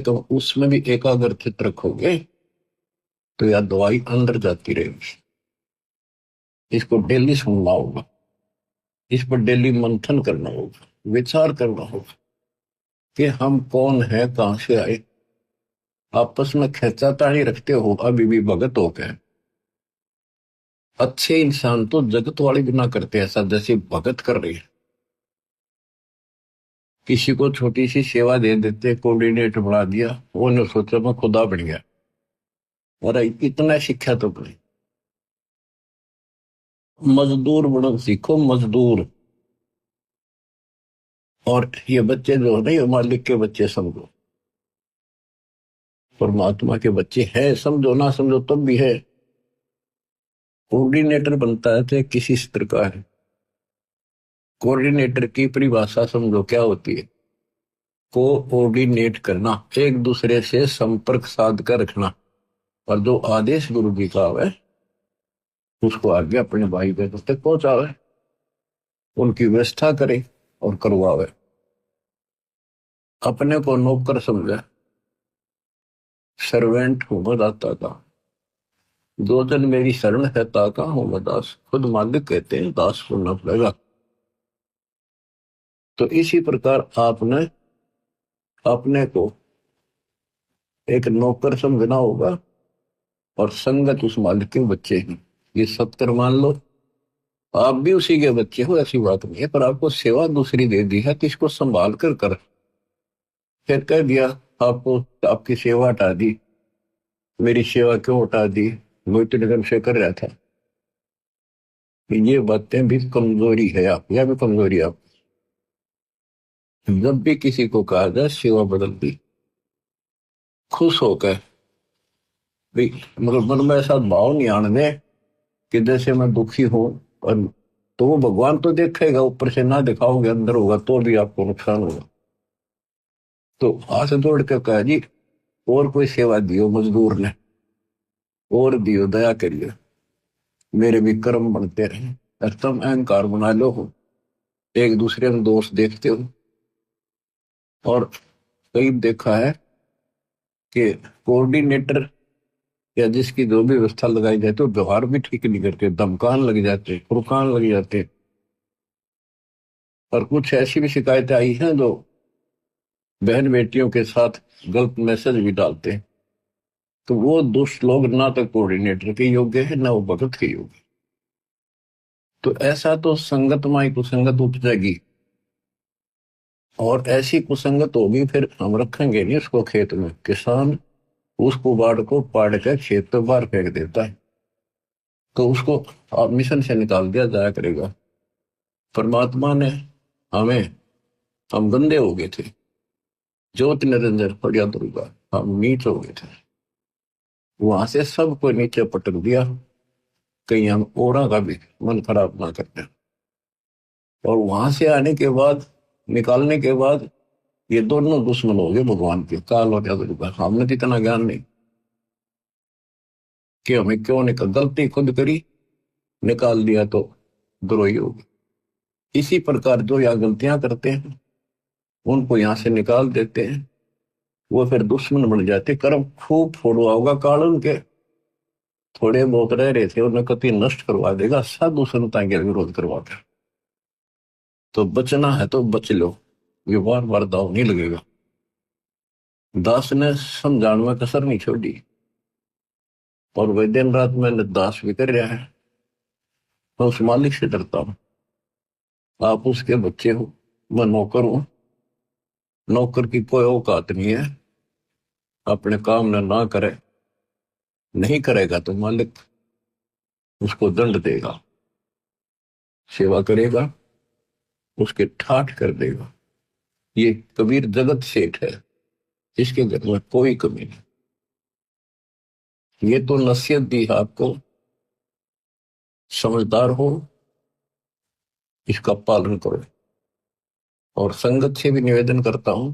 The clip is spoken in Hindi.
कम उसमें भी एकाग्रचित रखोगे तो यह दवाई अंदर जाती रहेगी। इसको डेली सुनना होगा, इस पर डेली मंथन करना होगा, विचार करना होगा कि हम कौन है, कहां से आए। आपस में खेचातानी रखते हो अभी भी भगत हो गए। अच्छे इंसान तो जगत वाले भी ना करते ऐसा जैसे भगत कर रही है। किसी को छोटी सी सेवा दे देते, कोऑर्डिनेटर बना दिया, वो ने सोचा मैं खुदा बन गया। और इतना शिक्षा तो नहीं। मजदूर बनो सीखो, मजदूर। और ये बच्चे जो है ना, ये मालिक के बच्चे समझो, परमात्मा के बच्चे हैं, समझो ना समझो तब भी है। कोऑर्डिनेटर बनता है तो किसी स्तर का है। कोऑर्डिनेटर की परिभाषा समझो क्या होती है। कोऑर्डिनेट करना, एक दूसरे से संपर्क साध कर रखना। और जो आदेश गुरु जी का है उसको आगे अपने भाई बहनों तक पहुंचावे, उनकी व्यवस्था करे और करवावे। अपने को नौकर समझे, सर्वेंट हूं मैं दाता का। दो जन मेरी शरण है ताका हूं मैं दास, खुद मालिक कहते हैं दास सुनना पड़ेगा। तो इसी प्रकार आपने अपने को एक नौकर समझना होगा और संगत उस मालिक के बच्चे हैं। ये सत्कर मान लो, आप भी उसी के बच्चे हो, ऐसी बात नहीं है। पर आपको सेवा दूसरी दे दी है तो इसको संभाल कर फिर कह दिया आपको आपकी सेवा हटा दी। मेरी सेवा क्यों हटा दी, वो इतने दिन से कर रहा था। ये बातें भी कमजोरी है आप, या भी कमजोरी आप। जब भी किसी को कहा जाए सेवा बदल दी, खुश होकर भाई, मगर मन में ऐसा भाव नहीं आने दे कि जैसे मैं दुखी हूं। और तो वो भगवान तो देखेगा, ऊपर से ना दिखाओगे अंदर होगा तो भी आपको नुकसान होगा। तो हाथ जोड़ के कहा जी और कोई सेवा दियो मजदूर ने, और दियो, दया करिए, मेरे भी कर्म बनते रहे। और तुम अहंकार बना लो हो, एक दूसरे में दोष देखते हो। और कई देखा है कि कोऑर्डिनेटर या जिसकी जो भी व्यवस्था लगाई जाए तो व्यवहार भी ठीक नहीं करते, धमकान लग जाते, फुरकान लग जाते। और कुछ ऐसी भी शिकायतें आई हैं जो बहन बेटियों के साथ गलत मैसेज भी डालते हैं। तो वो दुष्ट लोग ना तो कोऑर्डिनेटर के योग्य है ना वो भगत के योग्य। तो ऐसा तो संगत माई कुसंगत उपजेगी, और ऐसी कुसंगत होगी फिर हम रखेंगे नहीं उसको खेत में। किसान उस कुबाड़ को पाड़ कर खेत पे बाहर फेंक देता है, तो उसको आप मिशन से निकाल दिया जाया करेगा। परमात्मा ने हमें, हम गंदे हो गए थे, ज्योत निरंजन पड़िया दुर्गा, हम नीच हो गए थे। वहां से सबको नीचे पटक दिया, कहीं हम ओरा का भी मन खराब ना करते। और वहां से आने के बाद, निकालने के बाद, ये दोनों दुश्मन हो गए भगवान के, काल और दुर्गा। हमने तो इतना ज्ञान नहीं कि हमें क्यों निकल, गलती खुद करी, निकाल दिया तो द्रोही हो गए। इसी प्रकार जो यहाँ गलतियां करते हैं उनको यहां से निकाल देते हैं, वो फिर दुश्मन बन जाते। कर्म खूब फोड़वा होगा काल उनके, थोड़े बहुत रह रहे थे उन्हें कति नष्ट करवा देगा, साधु संतां के विरोध करवा कर। तो बचना है तो बच लो, ये बार बार दाव नहीं लगेगा। दास ने समझाने में कसर नहीं छोड़ी, और वह दिन रात में दास भी कर रहा है। मैं उस मालिक से डरता हूं, आप उसके बच्चे हो, मैं नौकर हूं। नौकर की कोई औकात नहीं है, अपने काम ना करे, नहीं करेगा तो मालिक उसको दंड देगा। सेवा करेगा उसके ठाठ कर देगा। ये कबीर जगत सेठ है, इसके घर में कोई कमी नहीं। ये तो नसीहत दी है आपको, समझदार हो, इसका पालन करो। और संगत से भी निवेदन करता हूं